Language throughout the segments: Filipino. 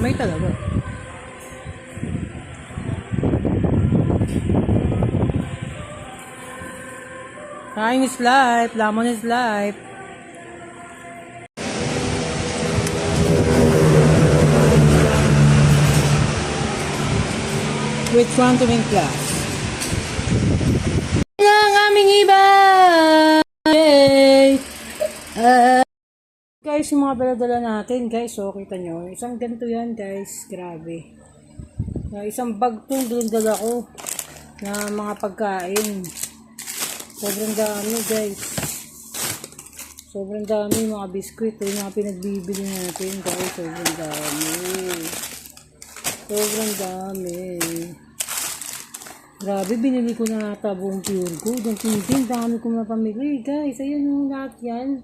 May talaga. Kain is life. Lamon is life. Which one to make class? Ang aming iba! Yay! Guys, yung mga dala-dala natin, guys, so kita nyo. Isang ganito yan, guys. Grabe. Isang bag to, dala ko na mga pagkain. Sobrang dami, guys. Sobrang dami mga biskwit. Yung mga pinagbibili natin, guys. Sobrang dami. Sobrang dami. Grabe, binili ko na ata buong Pure Gold. Ang tintin, dami ko na pamili, guys. Ayun yung lahat yan.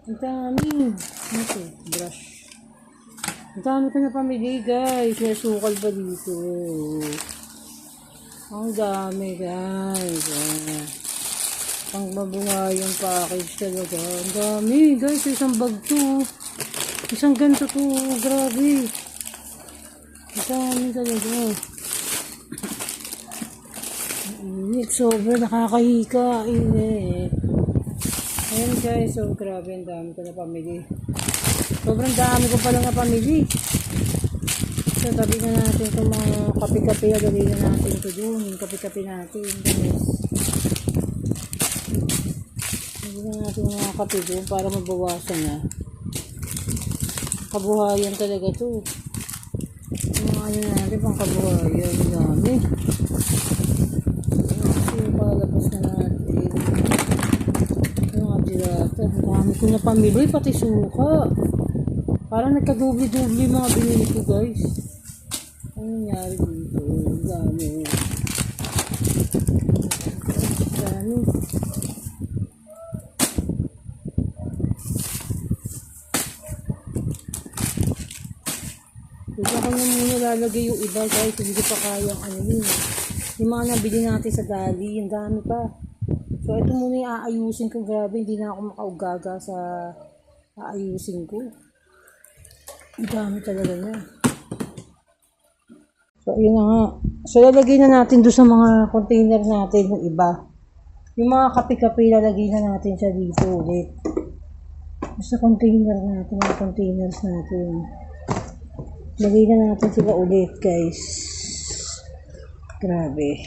Ang dami. Ito, brush. Ang dami ko na pamili, guys. May sukal ba dito? Ang dami, guys. Ang mabuhay yung package talaga. Ang dami, guys. Isang bag to. Isang ganito to. Grabe. Ang dami talaga. Init. Sobrang nakakahika. Init. Ayan, guys. So, grabe. Ang dami ko na pamili. Sobrang dami ko pala na pamili. So, tabi na natin itong mga kape-kape. Dali na natin ito dun. Yung kape-kape natin. Guys. Tabi na natin yung mga kape dun para mabawasan na. Kabuhayan talaga to. Yung mga ano natin pang kabuhayan. Ang dami. Kasi yung palabas na natin. Yung mga dilata. Ang dami ko na pamili. Pati suka. Parang nagka-doble-doble mga binili ko, guys. Ano nangyari dito? Ang dami. Ang dami. Huwag ako na muna lalagay yung iba, guys. Hindi ko pa kayang ano yun. Yung mga nabili natin sa Dali, ang dami pa. So, ito muna yung aayusin ko. Grabe, hindi na ako makaugaga sa aayusin ko. Ang dami talaga niya. So, yun na nga. So, lalagay na natin doon sa mga container natin yung iba. Yung mga kape-kape, lalagay na natin siya dito ulit. Sa container natin, mga containers natin. Lagay na natin sila ulit, guys. Grabe.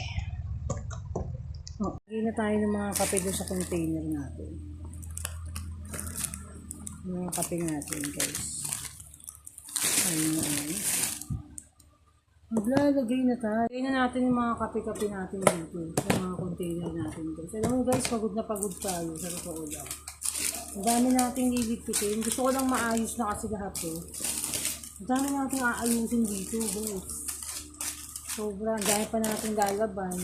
Oh, lagay na tayo ng mga kape doon sa container natin. Yung mga kape natin, guys. Ayun. Maglalagay na tayo. Lagay na natin yung mga kape-kape natin dito. Sa mga container natin, guys. Alam mo, guys, pagod na pagod tayo. Sa totoo lang. Ang dami natin lilipitin. Gusto ko lang maayos na kasi lahat to. Ang dami natin aayusin dito, guys. Sobrang dahil pa natin lalaban.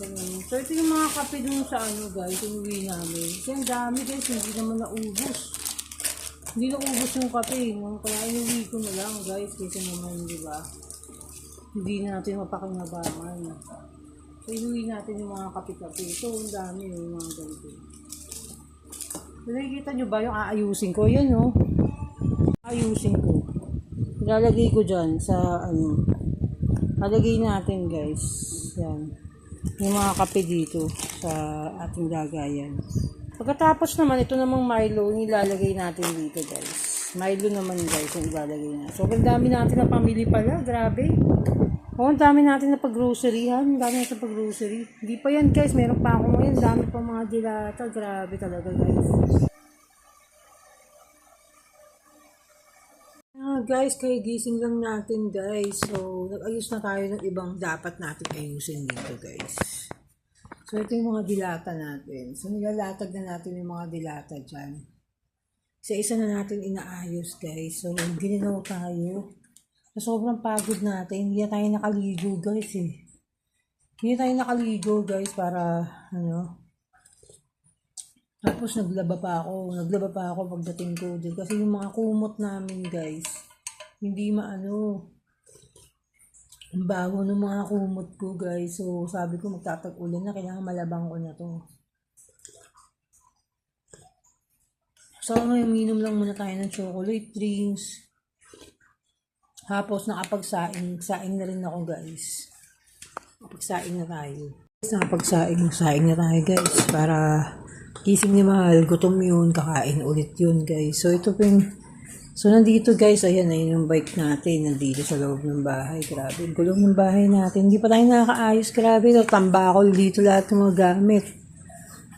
Ganun. So, ito yung mga kape dun sa ano, guys. Inuwi namin. Kasi ang dami, guys. Hindi naman naubos. Hindi naubos yung kape. No? Kaya inuwi ko na lang, guys. Kasi naman, di ba? Hindi na natin mapakinabangan. So, inuwi natin yung mga kape-kape. Ito, ang dami yung mga ganito. So, nakikita nyo ba yung aayusin ko? Yan, no? Ayusin ko. Ilalagay ko dyan sa ano. Lalagay natin, guys. Yan. Yung mga kape dito sa ating lagayan. Pagkatapos naman, ito namang Milo, ilalagay natin dito, guys. Milo naman, guys, yung ilalagay na. So, ang dami natin na pamili pala. Grabe. O, ang dami natin na pag-groceryhan. Ang dami natin pag-grocery. Hindi pa yan, guys. Meron pa ako ngayon. Dami pa mga dilata. Grabe talaga, guys. Guys, kaya gising lang natin, guys. So, nag-ayos na tayo ng ibang dapat natin ayusin dito, guys. So, ito yung mga dilata natin. So, nilalatag na natin yung mga dilata dyan. Isa-isa na natin inaayos, guys. So, gininaw tayo. So, sobrang pagod natin. Hindi na tayo nakaligo, guys, eh. Hindi tayo nakaligo, guys, para, ano. Tapos, naglaba pa ako. Naglaba pa ako pagdating ko din. Kasi yung mga kumot namin, guys, hindi maano. Ang bago ng mga kumot ko, guys. So, sabi ko magtatag-ulan na. Kailangan malabang ko na to. So, ngayon, minom lang muna tayo ng chocolate drinks. Tapos nakapagsaing na rin ako guys. Nakapagsaing na tayo. Nakapagsaing na tayo guys. Para gising ni Mahal, gutom yun, kakain ulit yun guys. So ito so nandito guys, ayun yung bike natin. Nandito sa loob ng bahay. Grabe, gulong ng bahay natin. Hindi pa tayo nakakaayos. Grabe, tambakol dito lahat ng mga gamit.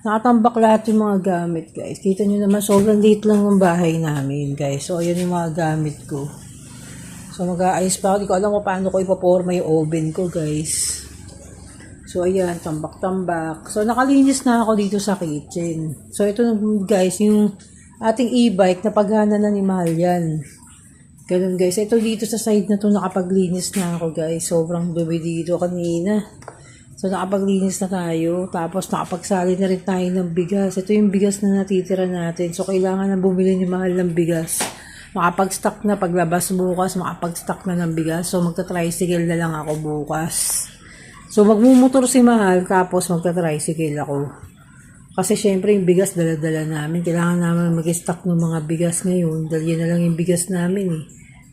Nakatambak lahat yung mga gamit guys. Kita nyo naman, sobrang liit lang ng bahay namin guys. So ayan yung mga gamit ko. So mag-aayos pa ako. Di ko alam kung paano ko ipaporma yung oven ko guys. So ayan, tambak-tambak. So nakalinis na ako dito sa kitchen. So ito guys, yung ating e-bike na paghana na ni Mahal yan. Ganun guys. Ito dito sa side na to nakapaglinis na ako guys. Sobrang dumi dito kanina. So nakapaglinis na tayo. Tapos nakapagsali na rin tayo ng bigas. Ito yung bigas na natitira natin. So kailangan na bumili ni Mahal ng bigas. Makapag-stock na paglabas bukas, makapag-stock na ng bigas. So magta-tricycle na lang ako bukas. So magmumotor si Mahal, tapos magta-tricycle ako. Kasi syempre yung bigas dala-dala namin. Kailangan namin mag-stock ng mga bigas ngayon. Dahil yun na lang yung bigas namin eh.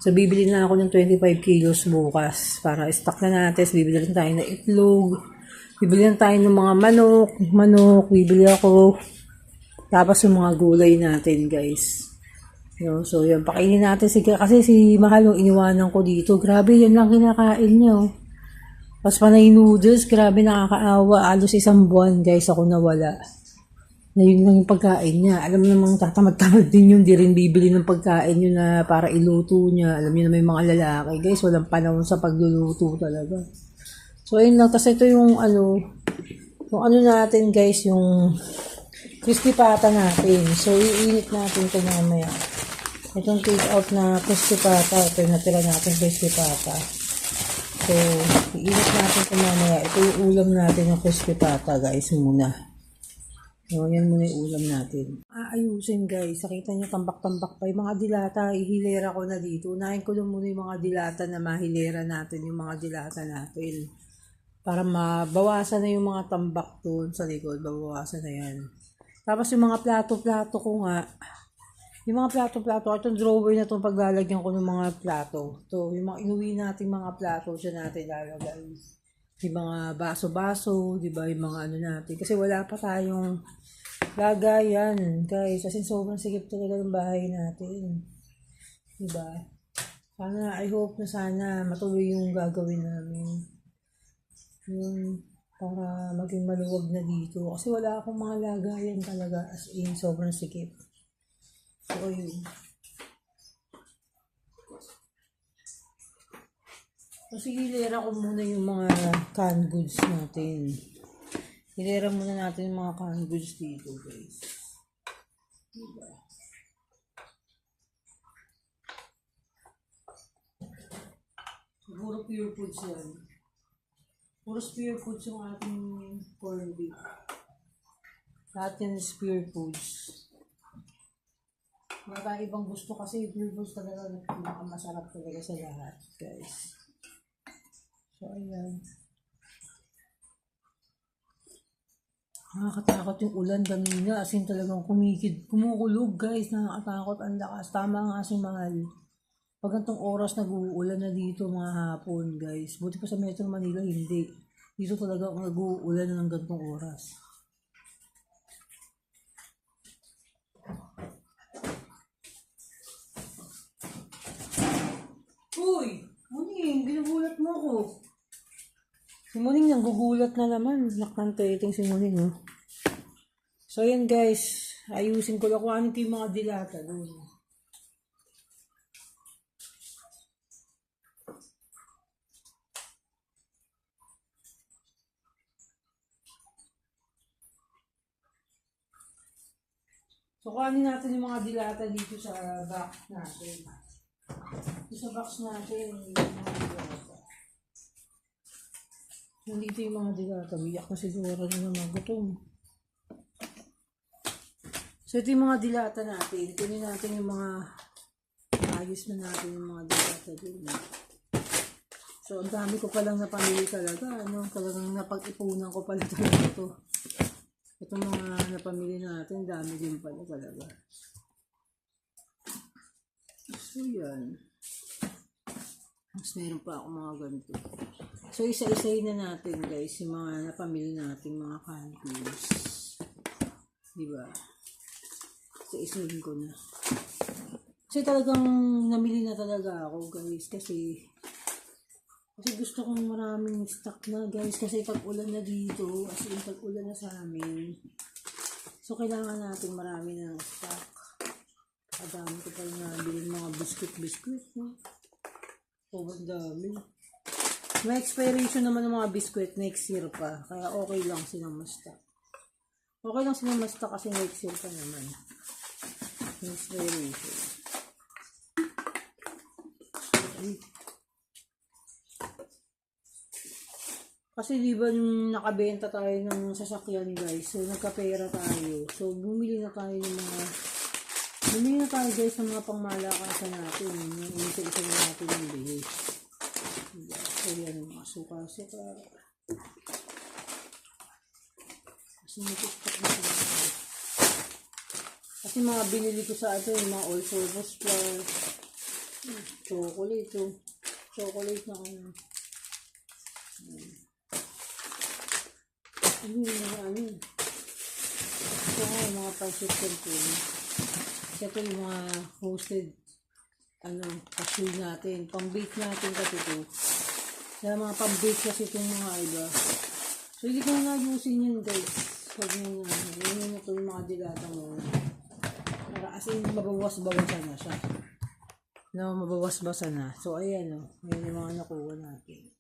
So bibili na ako ng 25 kilos bukas. Para stock na natin. Bibili rin tayo ng itlog. Bibili rin tayo ng mga manok. Bibili ako. Tapos yung mga gulay natin guys. So, yan. Pakainin natin kasi si Mahal yung iniwanan ko dito. Grabe, yan lang kinakain niya. Tapos panay noodles, grabe nakakaawa. Alos isang buwan, guys, ako nawala. Na yun lang yung pagkain niya. Alam mo namang tatamad-tamad din yun. Di rin bibili ng pagkain yun na para iluto niya. Alam niyo naman yung mga lalaki, guys. Walang panahon sa pagluluto talaga. So, ayun lang. Tapos ito yung natin, guys, yung crispy pata natin. So, iinit natin ito mamaya. Itong take out na crispy pata. Ito yung natira natin crispy pata. So, iinit natin ito mamaya. Ito yung ulam natin yung crispy pata guys muna. So, yan muna yung ulam natin. Aayusin guys. Nakita niyo tambak-tambak pa. Yung mga dilata, ihilera ko na dito. Unahin ko lang muna yung mga dilata na mahilera natin. Yung mga dilata natin. Para mabawasan na yung mga tambak doon sa likod. Babawasan na yan. Tapos yung mga plato-plato ko nga. Yung mga plato-plato, itong drawer na itong paglalagyan ko ng mga plato. Ito, yung mga inuwi natin mga plato, dyan natin lalagay. Yung mga baso-baso, di ba, yung mga ano natin. Kasi wala pa tayong lagayan, guys. Kasi sobrang sikip talaga ng bahay natin. Di ba? Sana, I hope na sana matuloy yung gagawin namin. Yung para maging maluwag na dito. Kasi wala akong mga lagayan talaga, as in, sobrang sikip. So, yun. Kasi hilera ko muna yung mga canned goods natin. Hilera muna natin yung mga canned goods dito, guys. Diba? Puro pure foods yan. Puro pure foods yung ating corned beef. Lahat yan is pure foods. Wala ibang gusto kasi pure foods talaga pinakamasarap talaga sa lahat, guys. So, ayan. Nakakatakot yung ulan, damina. As in talagang kumukulog, guys. Nakakatakot, ang lakas. Tama nga si Mahal. Pag gantong oras nag-uulan na dito mga hapon, guys. Buti pa sa Metro Manila, hindi. Dito talaga nag-uulan na ng gantong oras. Uy! Muning, ginugulat mo ako. Si Muning nanggugulat na naman. Nakantating si Muning, no? So, yan guys. Ayusin ko lang kung ano yung mga dilata doon. So, kuhanin natin yung mga dilata dito sa box natin. Sa box natin, yung mga dilata. Nandito yung mga dilata. Biyak na siguro na magutom. So, ito yung mga dilata natin. Kunin natin yung mga ayos na natin yung mga dilata din. So, ang dami ko palang napamili talaga. Talagang napag-ipunan ko pala talaga ito. Itong mga napamili natin, dami din pala talaga. So, yan. Mas meron pa ako mga ganito. So, isa-isayin na natin guys, yung mga napamili natin mga candies. Diba? Isa-isayin ko na. Kasi talagang namili na talaga ako guys. Kasi gusto kong maraming stock na guys. Kasi tag-ulan na dito. As in tag-ulan na sa amin. So, kailangan natin marami na stock. Madami ko pa yung nabili mga biscuit. No? Oh, ang dami. May expiration naman ng mga biscuit next year pa. Kaya okay lang silang ma-stock. Okay lang silang ma-stock kasi next year pa naman. Expiration. Kasi di ba yung nakabenta tayo ng sasakyan guys. So nagkapera tayo. So bumili na tayo guys ng mga pangmalakasan natin. Yung isa-isa na natin yung bili. Diba? So yan yung mga suka-suka. Kasi nag-stock na tayo. Kasi mga binili ko sa atin, yung mga all-purpose plus chocolate. Chocolate na ano. Ano. Ito nga yung mga pansit canton. Ito yung mga hosted cashew natin. Pang-bake natin kasi ito. Kaya mga pang-bake kasi itong mga iba. So hindi ko na ayusin yun guys. Huwag nyo na. Yun ito yung mga dilatang mo. Para as in mabawas-bawasan na siya. Mabawas-bawasan na. So ayan o. Ayan yung mga nakuha natin.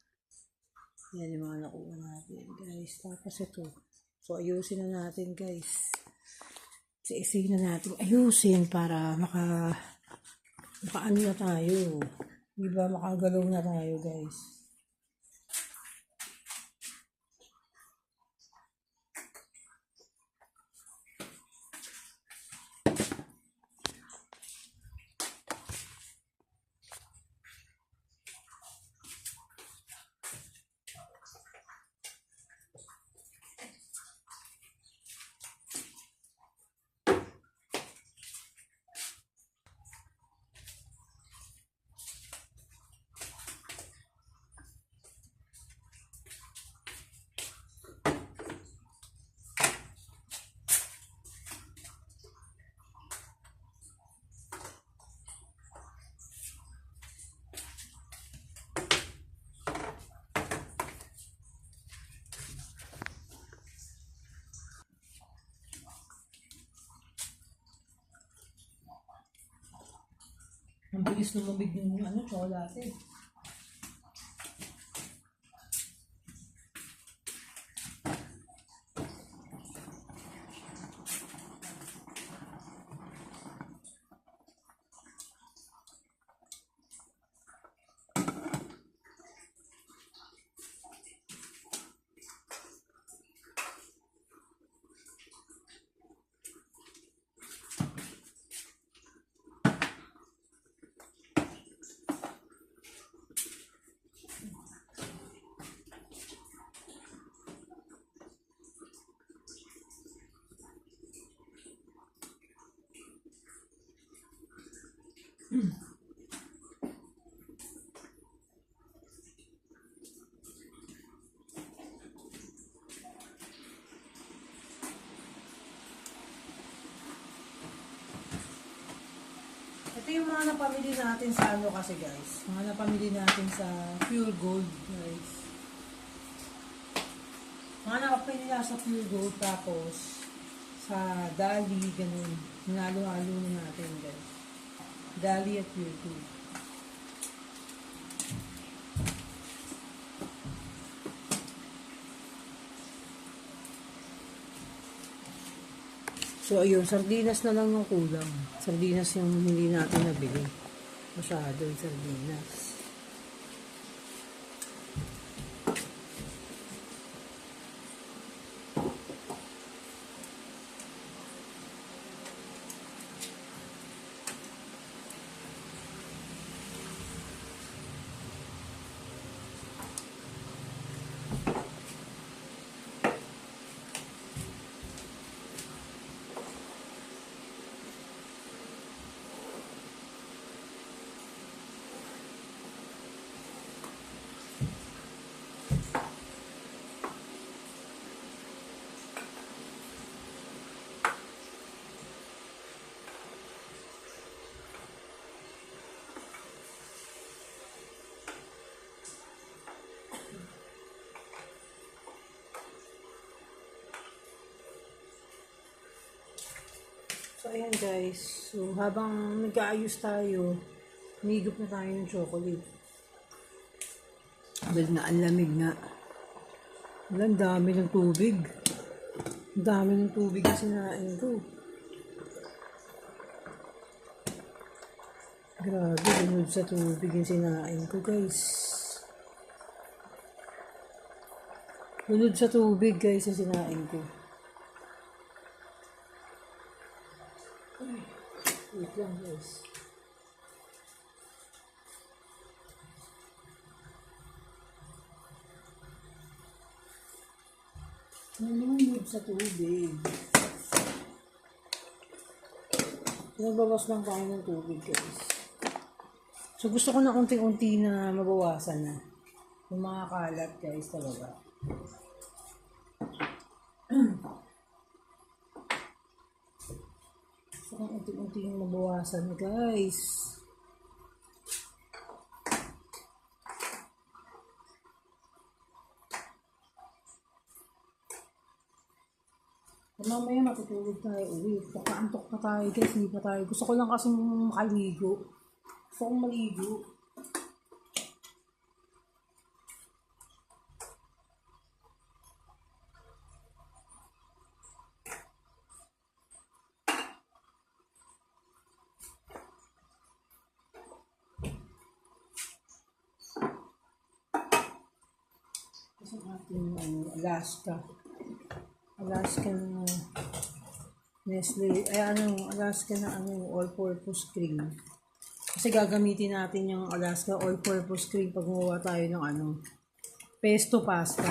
Yan yung mga nakuha natin, guys. Tapos ito. So, ayusin na natin, guys. Isa-isa na natin ayusin para makaano na tayo. Diba? Makagalaw na tayo, guys. Ang bilis lumabig yung chocolate. Ito yung mga napamili natin sa kasi guys. Mga napamili natin sa Pure Gold guys. Mga napamili na sa Pure Gold tapos sa Dali, ganun. Nalo-halo na natin guys. Dali at Pure Gold. So, ayun, sardinas na lang yung kulang. Sardinas yung hindi natin nabili. Masyado yung sardinas. So, ayan guys. So, habang nag-aayos tayo, humigop na tayo ng chocolate. Dahil na ang lamig na. Wala, ang dami ng tubig. Ang dami ng tubig na sinain ko. Grabe, lunod sa tubig yung sinain ko guys. Lunod sa tubig guys yung sinain ko. Ay, wait lang guys. Nalunod sa tubig. Nagbawas lang tayo ng tubig guys. So gusto ko na unti-unti na mabawasan na. Yung mga kalat guys talaga. Gusto ko unti-unti yung mabawasan guys. Mamaya matutulog tayo uwi. Pagkaantok na tayo guys, hindi pa tayo. Gusto ko lang kasi makaligo. Gusto kong maligo. Kasi ating Alaska na Nestle, Alaska na all-purpose cream. Kasi gagamitin natin yung Alaska all-purpose cream pag gumawa tayo ng pesto pasta.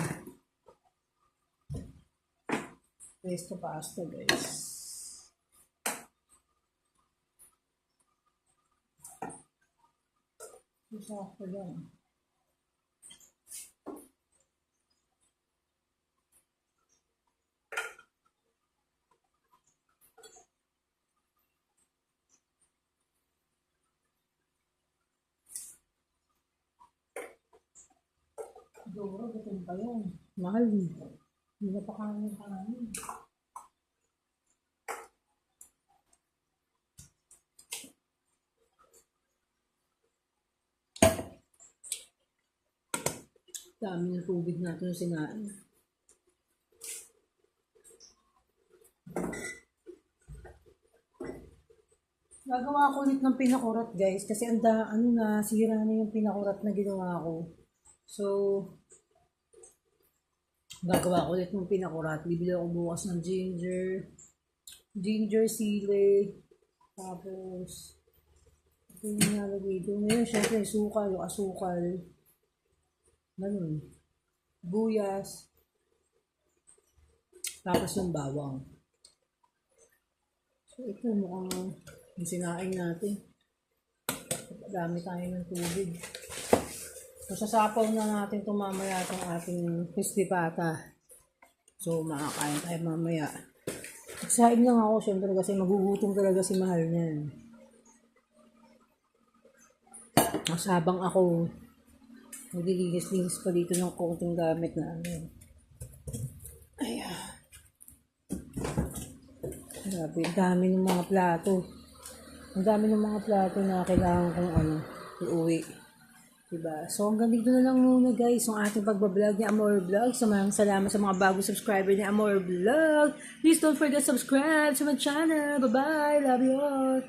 Pesto pasta guys. Sakto lang. Siguro, gutom pa yun. Mahal eh. Hindi na pa kanin. Dami ng tubig natin yung sinain. Gagawa ko ulit ng pinakurat guys. Kasi sira na yung pinakurat na ginawa ko. So, gagawa ko ulit ng pinakurat. Bibili ako bukas ng ginger sili, tapos ito yung nalagay doon. Ngayon, syempre, asukal, ganun, buyas, tapos yung bawang. So, ito mukhang yung sinain natin. Dami tayo ng tubig. So, sasapaw na natin itong mamaya itong ating crispy pata. So, makakain tayo mamaya. Excited lang ako, syempre, kasi magugutom talaga si Mahal niyan. Masabang ako, naglilinis-linis pa dito ng konting gamit namin. Ayan. Grabe, ang dami ng mga plato. Ang dami ng mga plato na kailangan kong iuwi. Diba? So, hanggang dito na lang muna guys, yung ating pagbablog ni Amor Vlog. So, maraming salamat sa mga bagong subscriber ni Amor Vlog. Please don't forget to subscribe to my channel. Bye-bye. Love you all.